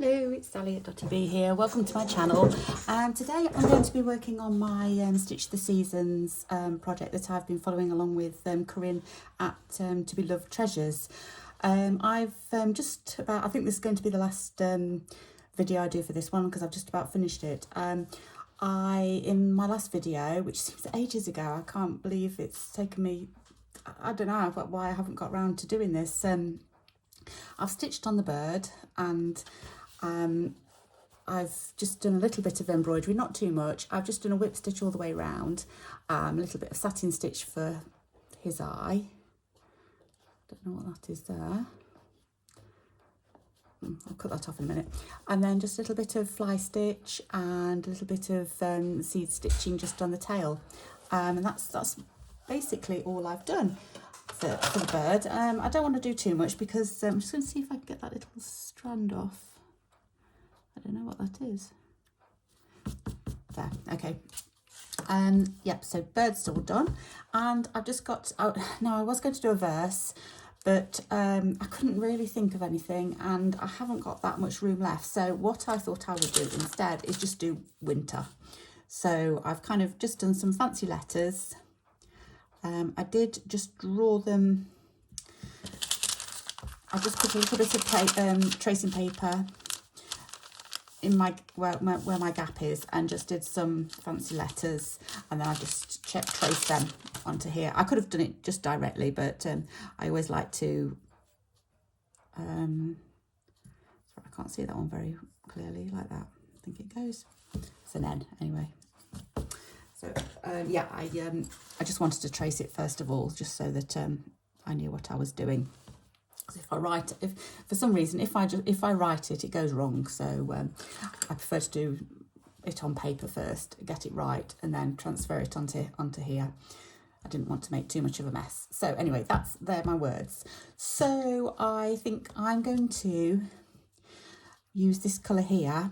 Hello, it's Sally at Dotty B here. Welcome to my channel. And today I'm going to be working on my Stitch the Seasons project that I've been following along with Corinne at To Be Loved Treasures. I've just about, I think this is going to be the last video I do for this one because I've just about finished it. In my last video, which seems ages ago, I can't believe it's taken me, I don't know why I haven't got round to doing this. I've stitched on the bird and I've just done a little bit of embroidery, not too much. I've just done a whip stitch all the way around, a little bit of satin stitch for his eye. Don't know what that is there. I'll cut that off in a minute. And then just a little bit of fly stitch and a little bit of seed stitching just on the tail. And that's basically all I've done for the bird. I don't want to do too much because I'm just going to see if I can get that little strand off. I don't know what that is. There, okay. Yep, so bird's still done. And I've just got out, now I was going to do a verse, but I couldn't really think of anything and I haven't got that much room left. So what I thought I would do instead is just do winter. So I've kind of just done some fancy letters. I did just draw them. I just put a little bit of tracing paper in my where my gap is and just did some fancy letters, and then I just traced them onto here. I could have done it just directly, but I always like to sorry, I can't see that one very clearly like that. I think it goes, it's an N anyway. So yeah, I just wanted to trace it first of all, just so that I knew what I was doing. If I write, if for some reason, if I write it, it goes wrong. So I prefer to do it on paper first, get it right, and then transfer it onto here. I didn't want to make too much of a mess. So anyway, they're my words. So I think I'm going to use this colour here.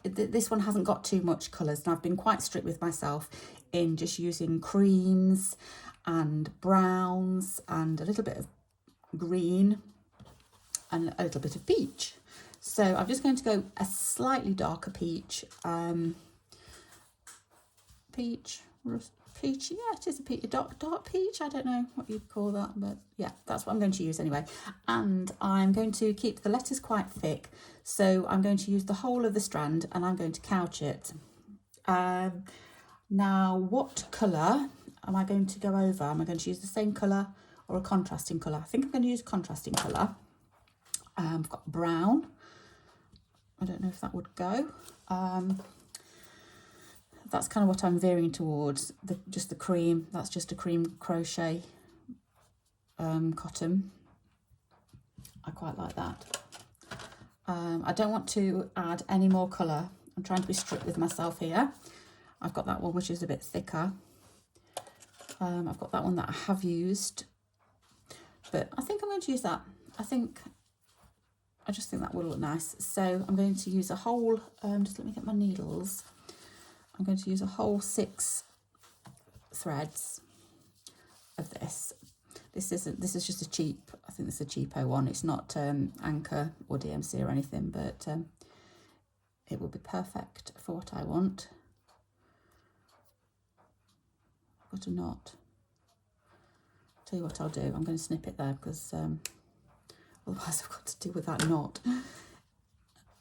This one hasn't got too much colours, and I've been quite strict with myself in just using creams and browns and a little bit of green and a little bit of peach. So I'm just going to go a slightly darker peach. Peach, yeah, it is a peach, a dark peach. I don't know what you'd call that, but yeah, that's what I'm going to use anyway. And I'm going to keep the letters quite thick, so I'm going to use the whole of the strand and I'm going to couch it. Now, what colour am I going to go over? Am I going to use the same colour or a contrasting colour? I think I'm going to use contrasting colour. I've got brown. I don't know if that would go. That's kind of what I'm veering towards, just the cream. That's just a cream crochet cotton. I quite like that. I don't want to add any more colour. I'm trying to be strict with myself here. I've got that one which is a bit thicker. I've got that one that I have used, but I think I'm going to use that. I just think that will look nice. So I'm going to use a whole, just let me get my needles. I'm going to use a whole 6 threads of this. This is just a cheap, I think this is a cheapo one. It's not Anchor or DMC or anything, but it will be perfect for what I want. I've got a knot. I'll tell you what I'll do. I'm going to snip it there because otherwise I've got to deal with that knot.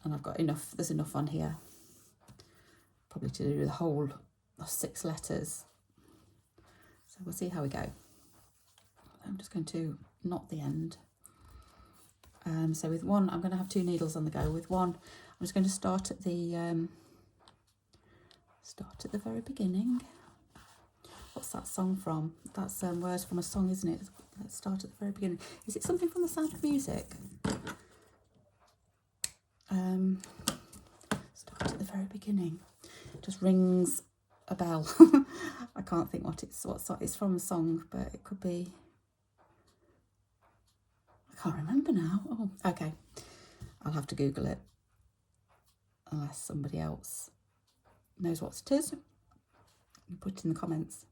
And I've got enough, there's enough on here. Probably to do the whole of 6 letters. So we'll see how we go. I'm just going to knot the end. So with one, I'm going to have 2 needles on the go. With one, I'm just going to start at the very beginning. What's that song from? That's words from a song, isn't it? Let's start at the very beginning. Is it something from The Sound of Music? Start at the very beginning. Just rings a bell. I can't think what it's from a song, but it could be, I can't remember now. Oh, okay, I'll have to Google it unless somebody else knows what it is. You put it in the comments.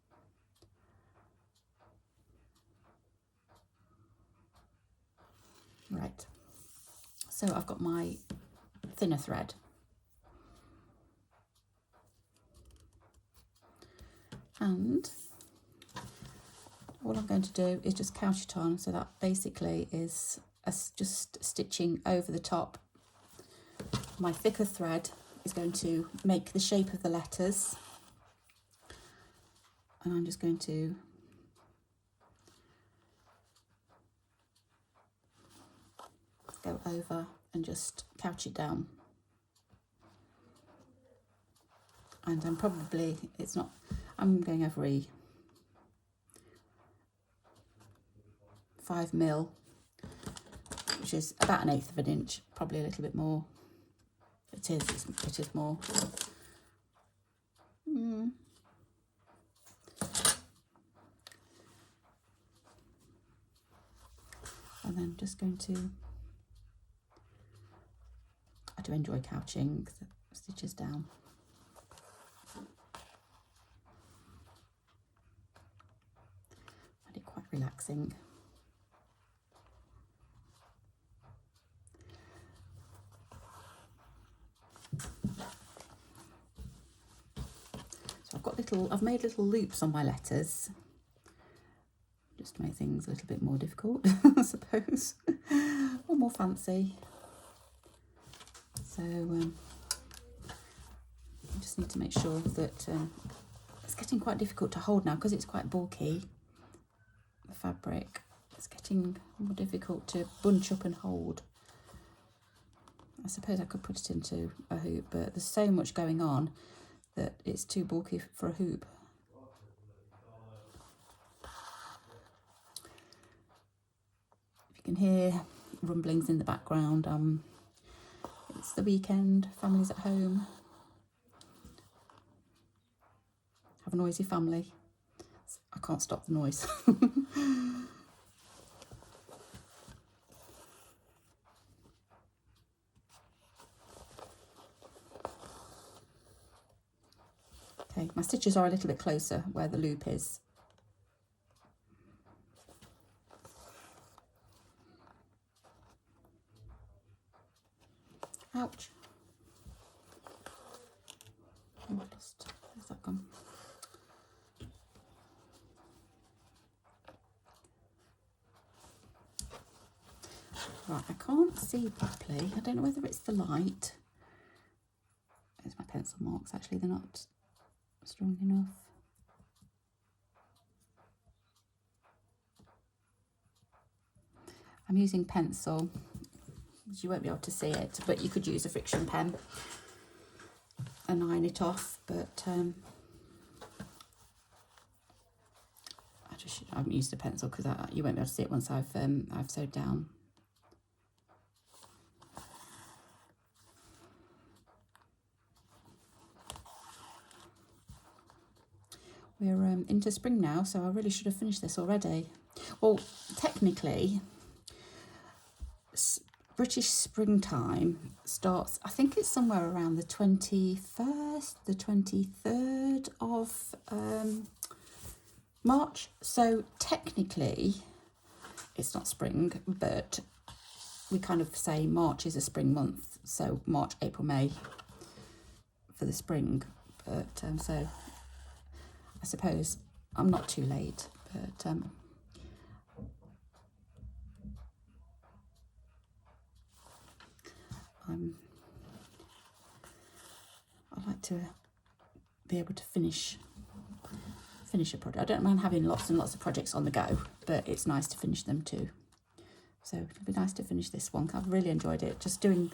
Right, So I've got my thinner thread. And all I'm going to do is just couch it on, so that basically is just stitching over the top. My thicker thread is going to make the shape of the letters, and I'm just going to go over and just couch it down. And I'm going over a 5mm, which is about 1/8 of an inch, probably a little bit more. It is more. And then just going to, I do enjoy couching the stitches down. I find it quite relaxing. So I've made little loops on my letters, just to make things a little bit more difficult, I suppose, or more fancy. So I just need to make sure that it's getting quite difficult to hold now because it's quite bulky, the fabric. It's getting more difficult to bunch up and hold. I suppose I could put it into a hoop, but there's so much going on that it's too bulky for a hoop. If you can hear rumblings in the background, it's the weekend, family's at home. Have a noisy family. I can't stop the noise. Okay, my stitches are a little bit closer where the loop is. Ouch. Oh, where's that gone? Right, I can't see properly. I don't know whether it's the light. There's my pencil marks, actually, they're not strong enough. I'm using pencil. You won't be able to see it, but you could use a friction pen and iron it off, but I haven't used a pencil because you won't be able to see it once I've sewed down. We're into spring now, so I really should have finished this already. Well, technically, British springtime starts, I think it's somewhere around the 21st, the 23rd of March. So technically, it's not spring, but we kind of say March is a spring month. So March, April, May for the spring. But so I suppose I'm not too late, but I like to be able to finish a project. I don't mind having lots and lots of projects on the go, but it's nice to finish them too. So it'll be nice to finish this one. I've really enjoyed it. Just doing,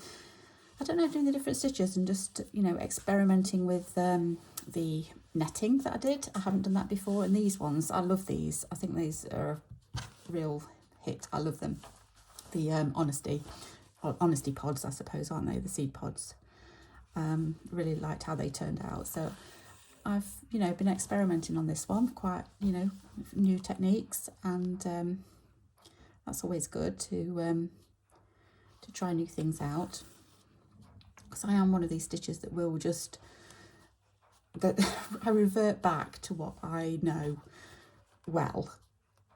I don't know, doing the different stitches and just, you know, experimenting with the netting that I did. I haven't done that before. And these ones, I love these. I think these are a real hit. I love them. The honesty pods, I suppose, aren't they? The seed pods. Really liked how they turned out. So I've, you know, been experimenting on this one, quite, you know, new techniques, and that's always good to try new things out. Because I am one of these stitches that will just, that I revert back to what I know well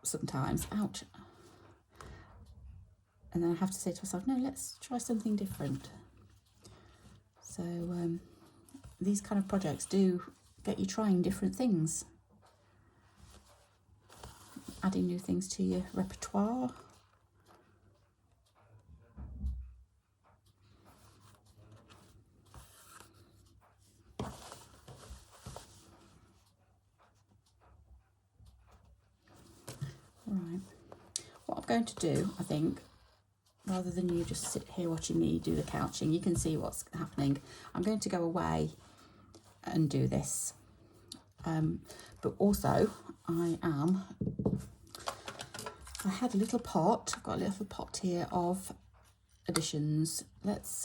sometimes. Ouch. And then I have to say to myself, no, let's try something different. So these kind of projects do get you trying different things, adding new things to your repertoire. Right, what I'm going to do, I think, rather than you just sit here watching me do the couching, you can see what's happening. I'm going to go away and do this. But also, I had a little pot, I've got a little pot here of additions. Let's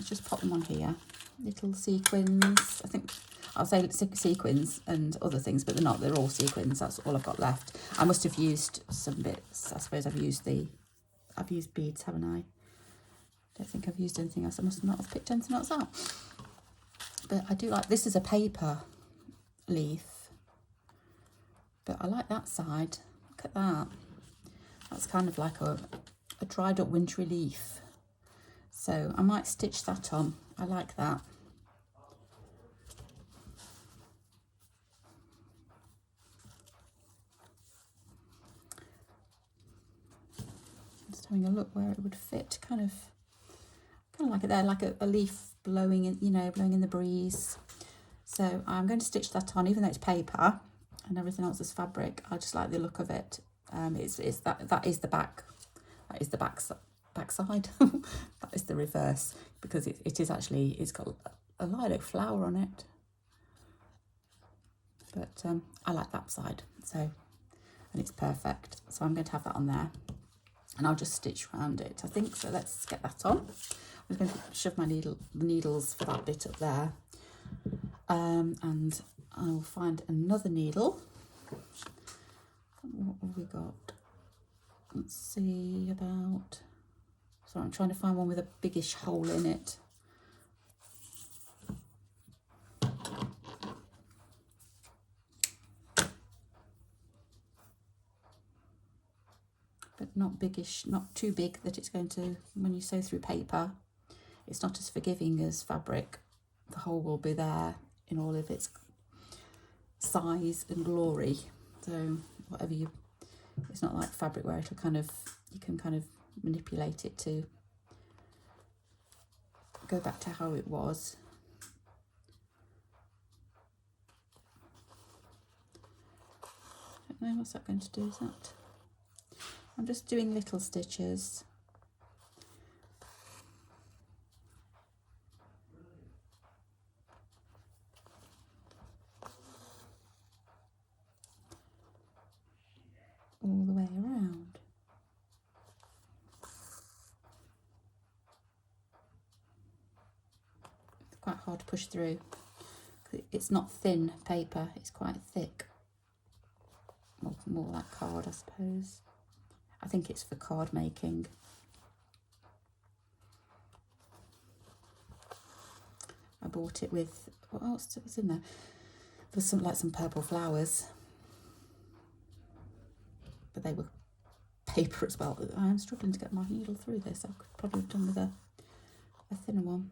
just pop them on here. Little sequins, I think I'll say sequins and other things, but they're not, they're all sequins. That's all I've got left. I must have used some bits. I suppose I've used beads, haven't I? Don't think I've used anything else. I must not have picked anything else out. But I do like, this is a paper leaf, but I like that side. Look at that. That's kind of like a dried up wintry leaf. So I might stitch that on. I like that. Just having a look where it would fit, kind of like it there, like a leaf blowing in, you know, blowing in the breeze. So I'm going to stitch that on, even though it's paper and everything else is fabric. I just like the look of it. It's that is the back. That is the back side. That is the reverse, because it is actually, it's got a lilac flower on it. But I like that side. So, and it's perfect. So I'm going to have that on there, and I'll just stitch around it, I think. So let's get that on. I'm going to shove my needles for that bit up there, and I'll find another needle. What have we got? Let's see, about, so I'm trying to find one with a biggish hole in it. But not biggish, not too big that it's going to, when you sew through paper, it's not as forgiving as fabric. The hole will be there in all of its size and glory. So whatever you, it's not like fabric where it'll kind of, you can kind of manipulate it to go back to how it was. I don't know, what's that going to do? Is that, I'm just doing little stitches. All the way around. It's quite hard to push through. It's not thin paper, it's quite thick. More like card, I suppose. I think it's for card making. I bought it with, what else was in there? There was some purple flowers, but they were paper as well. I'm struggling to get my needle through this. I could probably have done with a thinner one.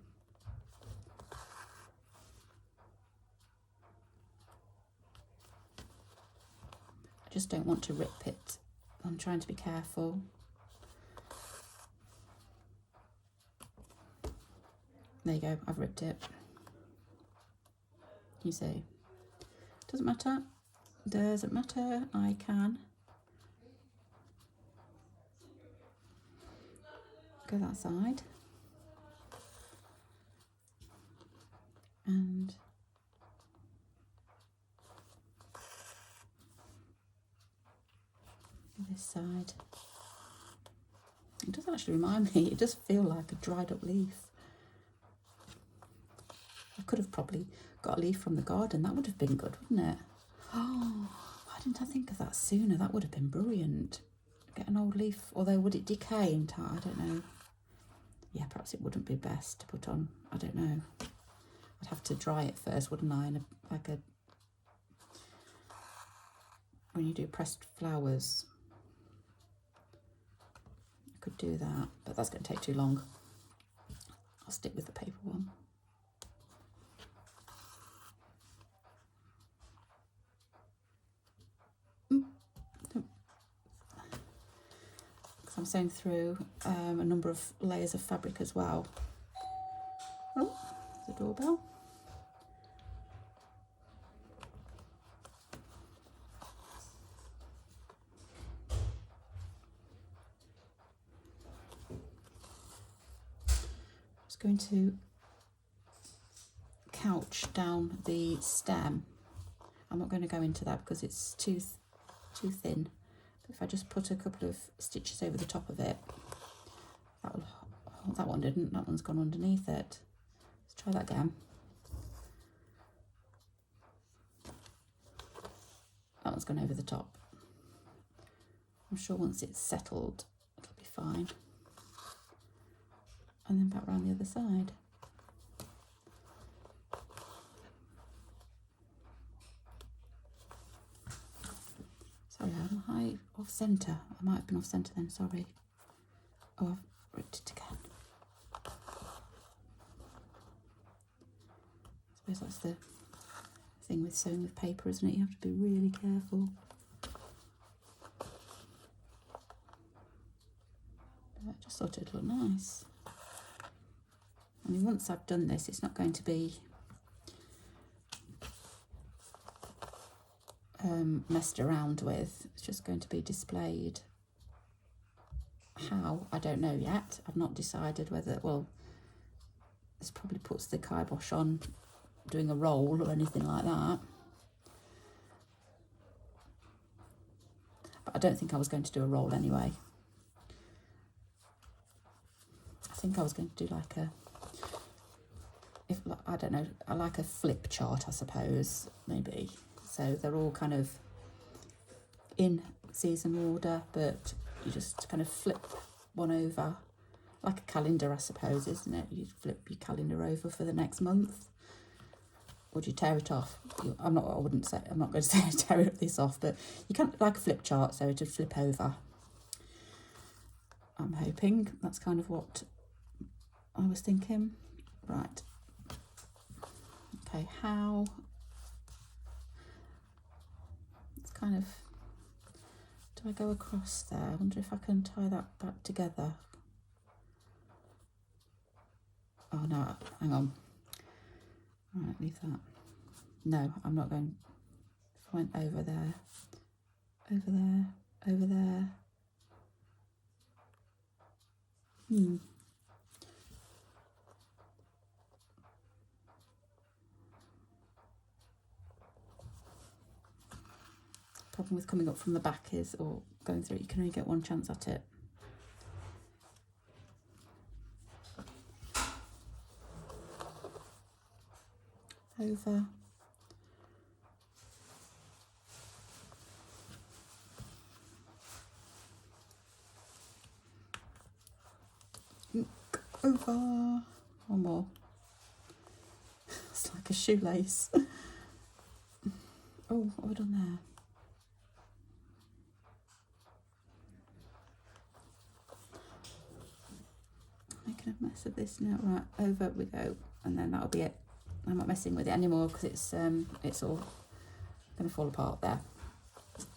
I just don't want to rip it. I'm trying to be careful. There you go, I've ripped it. You see, doesn't matter, doesn't matter, I can go that side and this side. It does actually remind me, it does feel like a dried up leaf. I could have probably got a leaf from the garden. That would have been good, wouldn't it? Oh, why didn't I think of that sooner? That would have been brilliant. Get an old leaf, although would it decay in time? I don't know. Yeah, perhaps it wouldn't be best to put on. I don't know. I'd have to dry it first, wouldn't I? In when you do pressed flowers. I could do that, but that's going to take too long. I'll stick with the paper one. Because I'm sewing through a number of layers of fabric as well. Oh, the doorbell. Going to couch down the stem. I'm not going to go into that because it's too thin. But if I just put a couple of stitches over the top of it, that one didn't. That one's gone underneath it. Let's try that again. That one's gone over the top. I'm sure once it's settled, it'll be fine. And then back around the other side. Sorry, am I off centre? I might have been off centre then, sorry. Oh, I've ripped it again. I suppose that's the thing with sewing with paper, isn't it? You have to be really careful. But I just thought it'd look nice. I mean, once I've done this, it's not going to be messed around with. It's just going to be displayed. How? I don't know yet. I've not decided whether, well, this probably puts the kibosh on doing a roll or anything like that. But I don't think I was going to do a roll anyway. I think I was going to do like a, I don't know, I like a flip chart, I suppose, maybe. So they're all kind of in season order, but you just kind of flip one over, like a calendar, I suppose, isn't it? You flip your calendar over for the next month. Or do you tear it off? I'm not going to say tear this off, but you can't, like a flip chart, so it would flip over. I'm hoping that's kind of what I was thinking. Right. Okay, how? It's kind of, do I go across there? I wonder if I can tie that back together. Oh no, hang on. Right, leave that. No, I'm not going. If I went over there, over there, over there. Problem with coming up from the back is, or going through it, you can only get one chance at it. Over. Over. One more. It's like a shoelace. Oh, what have I done there? Making a mess of this now. Right, over we go, and then that'll be it. I'm not messing with it anymore because it's all going to fall apart there.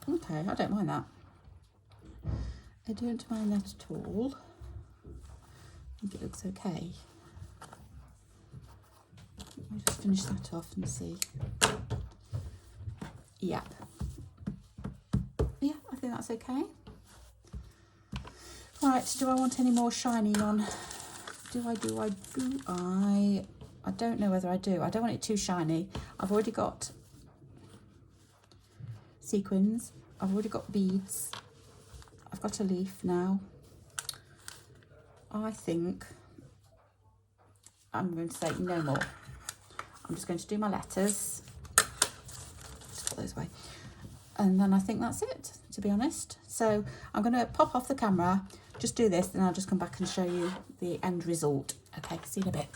Okay, I don't mind that. I don't mind that at all. I think it looks okay. Let me just finish that off and see. Yep. Yeah, I think that's okay. Right, do I want any more shiny on? I don't know whether I do. I don't want it too shiny. I've already got sequins. I've already got beads. I've got a leaf now. I think I'm going to say no more. I'm just going to do my letters. Just put those away. And then I think that's it, to be honest. So I'm going to pop off the camera, just do this, and I'll just come back and show you the end result. Okay, see you in a bit.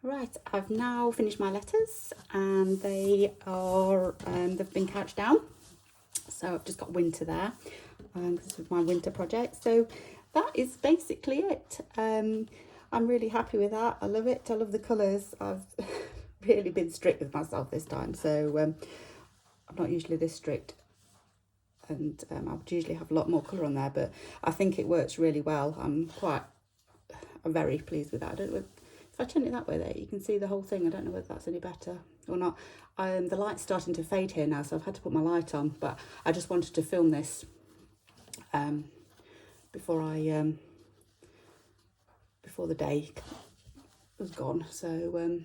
Right, I've now finished my letters, and they are they've been couched down. So I've just got winter there. This is my winter project. So that is basically it. I'm really happy with that. I love it. I love the colours. I've really been strict with myself this time. So I'm not usually this strict. And I would usually have a lot more colour on there. But I think it works really well. I'm very pleased with that. I don't know if I turn it that way there, you can see the whole thing. I don't know whether that's any better or not. The light's starting to fade here now, so I've had to put my light on, but I just wanted to film this before the day was gone. So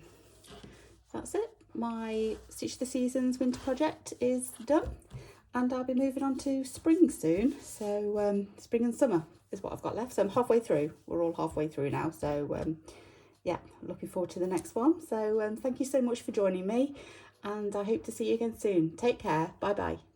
that's it. My Stitch the Seasons winter project is done, and I'll be moving on to spring soon. So spring and summer is what I've got left. So I'm halfway through. We're all halfway through now. So yeah, looking forward to the next one. So thank you so much for joining me, and I hope to see you again soon. Take care. Bye bye.